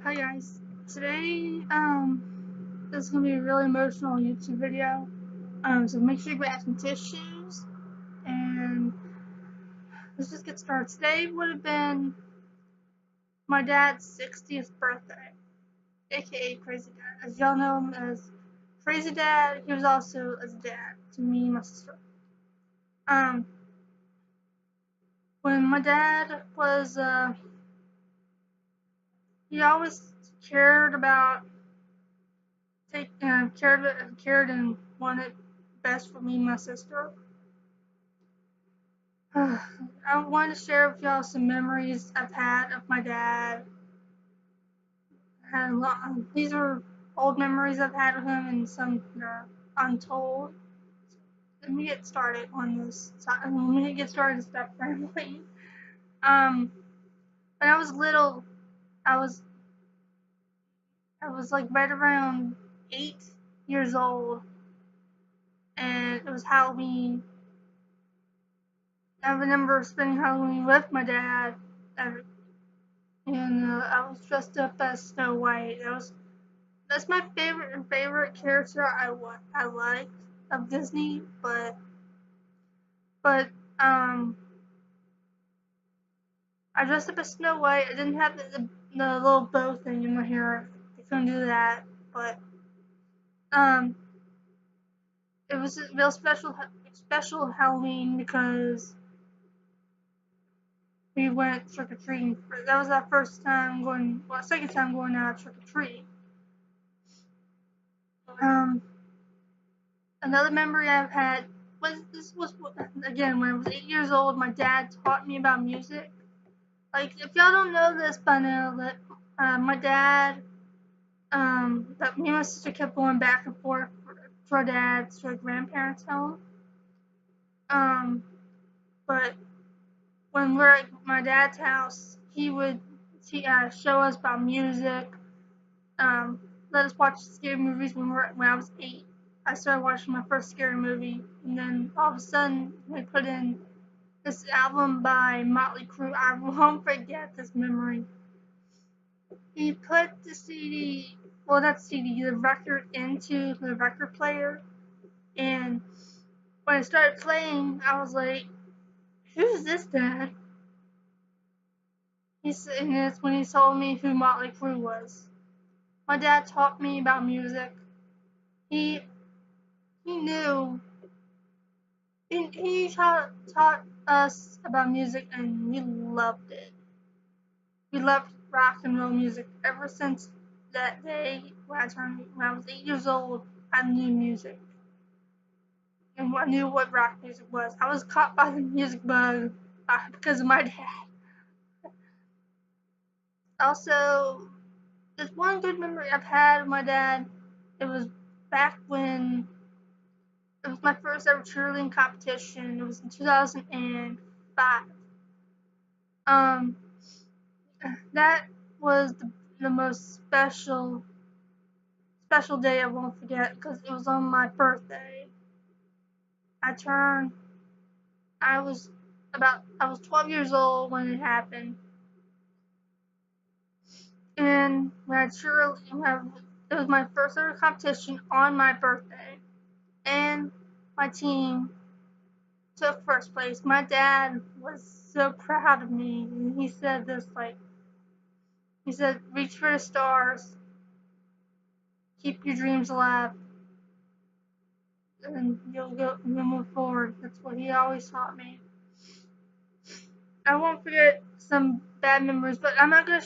Hi guys. Today, this is gonna be a really emotional YouTube video. So make sure you grab some tissues and let's just get started. Today would have been my dad's 60th birthday, aka Crazy Dad. As y'all know him as Crazy Dad, he was also as a dad to me and my sister. Um, when my dad was, he always cared about cared and wanted best for me and my sister. I want to share with y'all some memories I've had of my dad. These are old memories I've had of him and some that are untold. Let me get started on this. Let me get started step family. Um, when I was little, I was I was like right around 8 years old, and it was Halloween. I remember spending Halloween with my dad, and I was dressed up as Snow White. That's my favorite character I like of Disney, but um I dressed up as Snow White. I didn't have the little bow thing in my hair. I couldn't do that, but um it was a real special Halloween because we went trick or treating. That was our second time going out trick or treating. Um, Another memory I've had was again when I was 8 years old. My dad taught me about music. Like if y'all don't know this by now, that my dad, that me and my sister kept going back and forth to our dad's to our grandparents' home. Um, but when we're at my dad's house, he would show us about music. Um, Let us watch scary movies when I was 8. I started watching my first scary movie, and then all of a sudden they put in this album by Motley Crue. I won't forget this memory. He put the CD, well, not CD, the record into the record player, and when it started playing, I was like, "Who's this, Dad?" And that's when he told me who Motley Crue was. My dad taught me about music. He he knew. He taught us about music, and we loved it. We loved rock and roll music ever since that day when I was 8 years old. I knew music, and I knew what rock music was. I was caught by the music bug because of my dad. Also, there's one good memory I've had of my dad. It was back when it was my first ever cheerleading competition. It was in 2005. Um, that was the most special day I won't forget because it was on my birthday. I turned I was 12 years old when it happened, and it was my first ever competition on my birthday, and my team took first place. My dad was so proud of me, and he said reach for the stars, keep your dreams alive, and you'll move forward. That's what he always taught me. I won't forget some bad memories, but I'm not gonna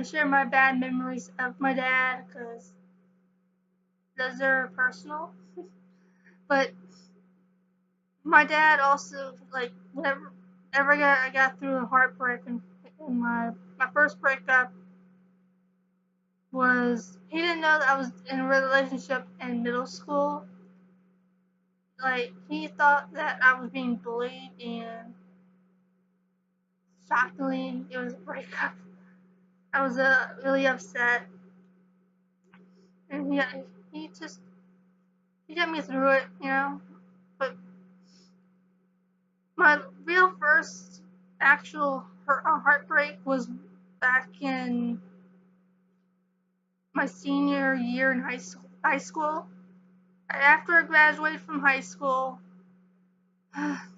share my bad memories of my dad because those are personal. But my dad also, like, whenever I got through a heartbreak, and my first breakup was, he didn't know that I was in a relationship in middle school. Like, he thought that I was being bullied, and shockingly, it was a breakup. I was really upset, and he just he got me through it, you know. But my real first actual heartbreak was back in my senior year in high school. After I graduated from high school,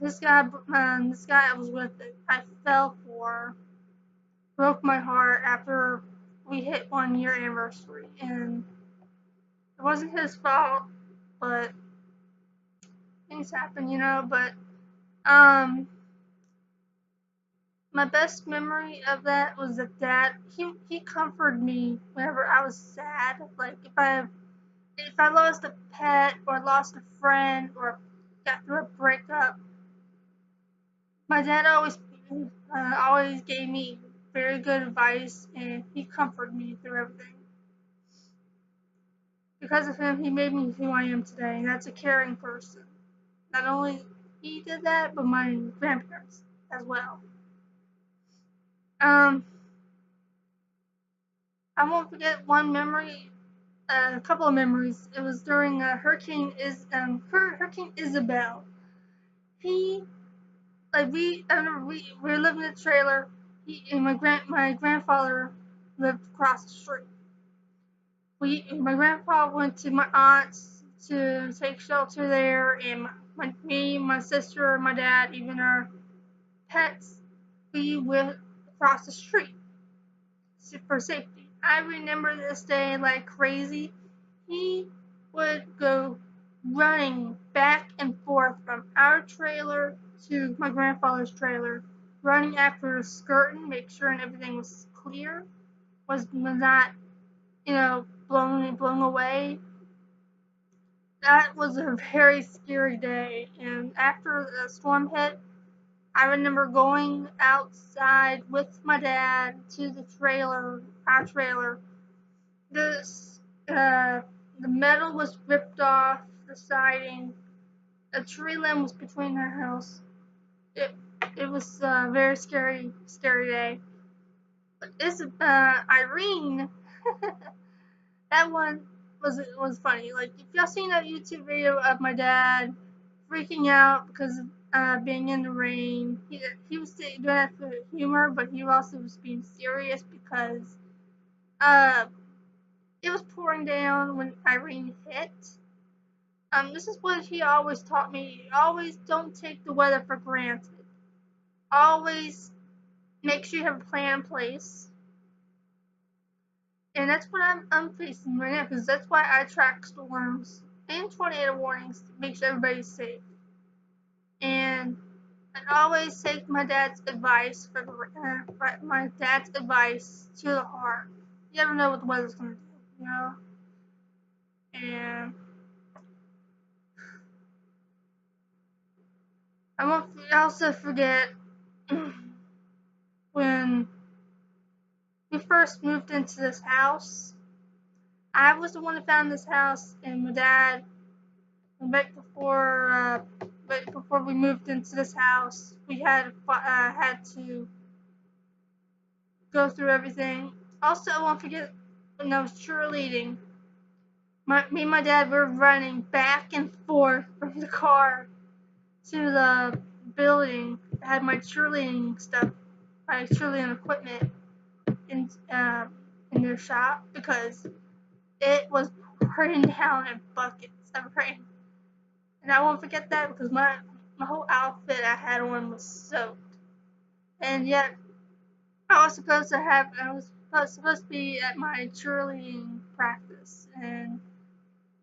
this guy I was with, I fell for, broke my heart after we hit 1 year anniversary, and it wasn't his fault, but things happen, But um, my best memory of that was that he comforted me whenever I was sad. Like if I lost a pet or lost a friend or got through a breakup, my dad always gave me very good advice, and he comforted me through everything. Because of him, he made me who I am today, and that's a caring person. Not only he did that, but my grandparents as well. Um, I won't forget one memory, a couple of memories. It was during Hurricane Isabel. He I remember we were living in a trailer. He and my grandfather lived across the street. My grandpa went to my aunt's to take shelter there, and me, my sister, my dad, even our pets, we went across the street for safety. I remember this day like crazy. He would go running back and forth from our trailer to my grandfather's trailer, running after a skirting, make sure and everything was clear, was not, blown away. That was a very scary day. And after the storm hit, I remember going outside with my dad to our trailer. This, the metal was ripped off the siding. A tree limb was between our house. It, it was a very scary day. But Irene, that one was funny. Like if y'all seen that YouTube video of my dad freaking out because of being in the rain, he was doing that for humor, but he also was being serious because uh it was pouring down when Irene hit. This is what he always taught me. Always don't take the weather for granted. Always make sure you have a plan in place. And that's what I'm facing right now, because that's why I track storms and tornado warnings to make sure everybody's safe. And I always take my dad's advice my dad's advice to the heart. You never know what the weather's gonna do, And I won't also forget when we first moved into this house. I was the one who found this house, and my dad, right before we moved into this house, we had to go through everything. Also, I won't forget when I was cheerleading. Me and my dad were running back and forth from the car to the building. I had my cheerleading stuff, my cheerleading equipment in their shop because it was pouring down in buckets of rain. And I won't forget that because my whole outfit I had on was soaked. And yet I was supposed to be at my cheerleading practice, and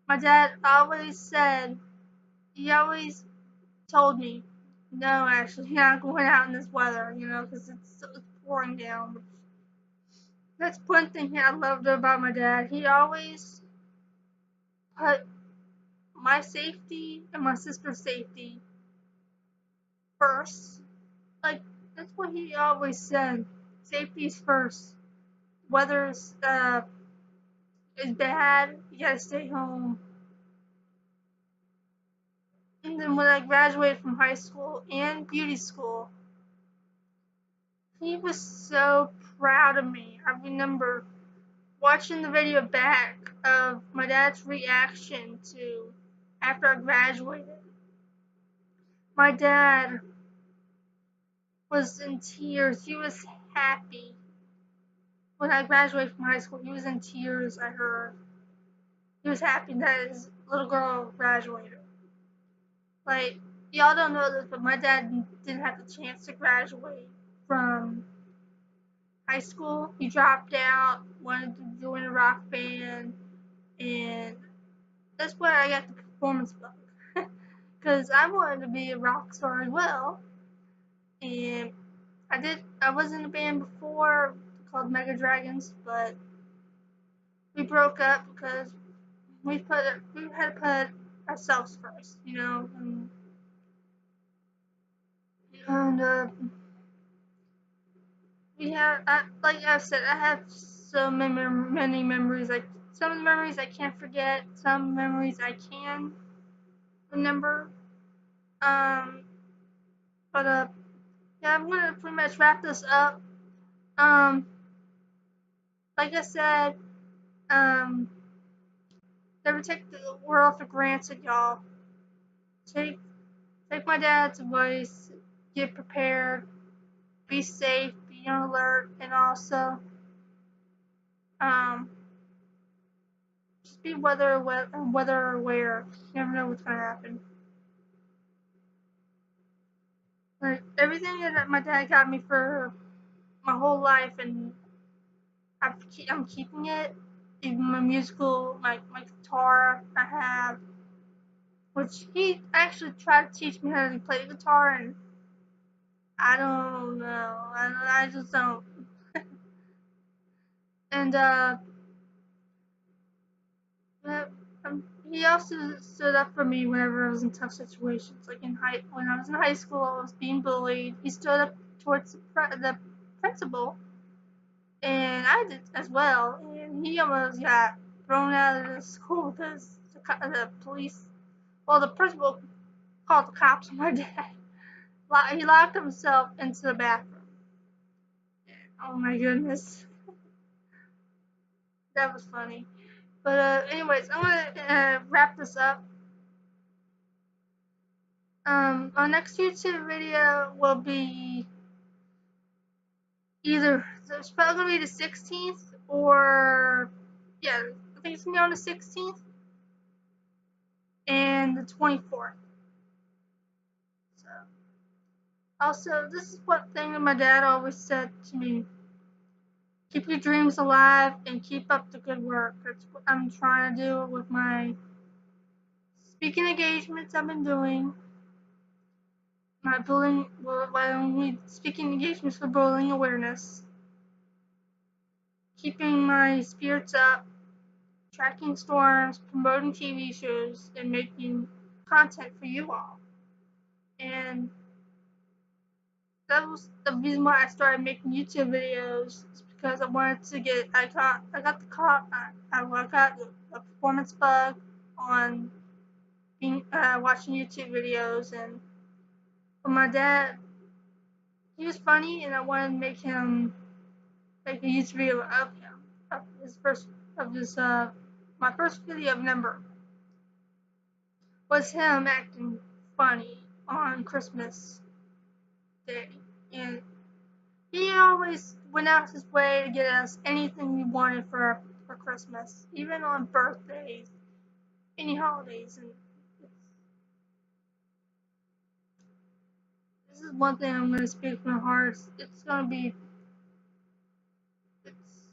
my dad he always told me, no, actually, you're not going out in this weather, because it's pouring down. That's one thing I loved about my dad. He always put my safety and my sister's safety first. Like, that's what he always said. Safety's first. Weather's is bad, you gotta stay home. And then when I graduated from high school and beauty school, he was so proud of me. I remember watching the video back of my dad's reaction to after I graduated. My dad was in tears. He was happy. when I graduated from high school, he was in tears. I heard he was happy that his little girl graduated. Like, y'all don't know this, but my dad didn't have the chance to graduate from high school. He dropped out, wanted to join a rock band, and that's where I got the performance bug. Because I wanted to be a rock star as well, and I was in a band before called Mega Dragons, but we broke up because we had to put ourselves first, you know, and we have, like I said, I have so many memories. Like some memories I can't forget, some memories I can remember. Um, but yeah, I'm gonna pretty much wrap this up. Um, like I said, um, never take the world for granted, y'all. Take take my dad's advice. Get prepared. Be safe. Be on alert, and also um, just be weather aware. You never know what's gonna happen. Like everything that my dad got me for my whole life, and I'm keeping it. Even my musical, my guitar I have, which he actually tried to teach me how to play the guitar, and I don't know. I just don't. And uh, he also stood up for me whenever I was in tough situations. Like when I was in high school, I was being bullied. He stood up towards the principal, and I did as well. And he almost got thrown out of the school because the police, well, the principal called the cops on my dad. He locked himself into the bathroom. Oh my goodness, that was funny. But anyways, I'm gonna wrap this up. Our next YouTube video will be either it's probably gonna be the 16th or yeah, I think it's gonna be on the 16th and the 24th. So also, this is one thing that my dad always said to me: keep your dreams alive and keep up the good work. That's what I'm trying to do with my speaking engagements I've been doing. My bullying, well, my speaking engagements for bullying awareness. Keeping my spirits up, tracking storms, promoting TV shows, and making content for you all. And that was the reason why I started making YouTube videos. Is because I wanted to get. I got the performance bug on being watching YouTube videos, and but my dad, he was funny, and I wanted to make a YouTube video of him, of his first, of his my first video of number was him acting funny on Christmas Day, and he always went out his way to get us anything we wanted for Christmas, even on birthdays, any holidays. And this is one thing I'm gonna speak from my heart. It's gonna be it's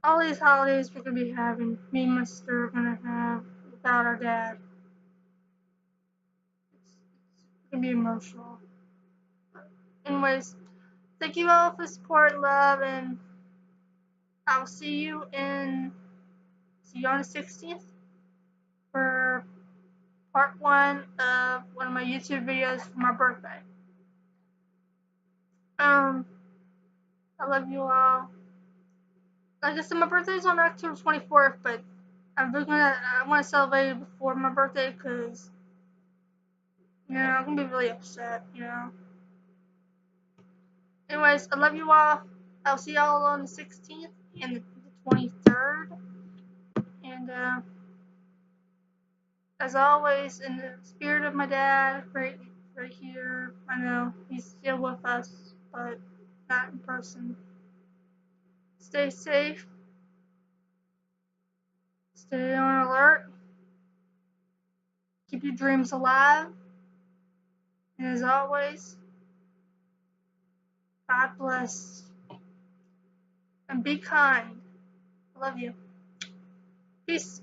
all these holidays we're gonna be having. Me and my sister are gonna have without our dad. It's gonna be emotional. Anyways, thank you all for support and love, and I'll see you on the 16th for part one of my YouTube videos for my birthday. Um, I love you all. Like I said, my birthday is on October 24th, but I want to celebrate it before my birthday because I'm gonna be really upset. Anyways, I love you all. I'll see y'all on the 16th and the 23rd, and as always, in the spirit of my dad, right here. I know he's still with us, but person. Stay safe, stay on alert, keep your dreams alive, and as always, God bless and be kind. I love you. Peace.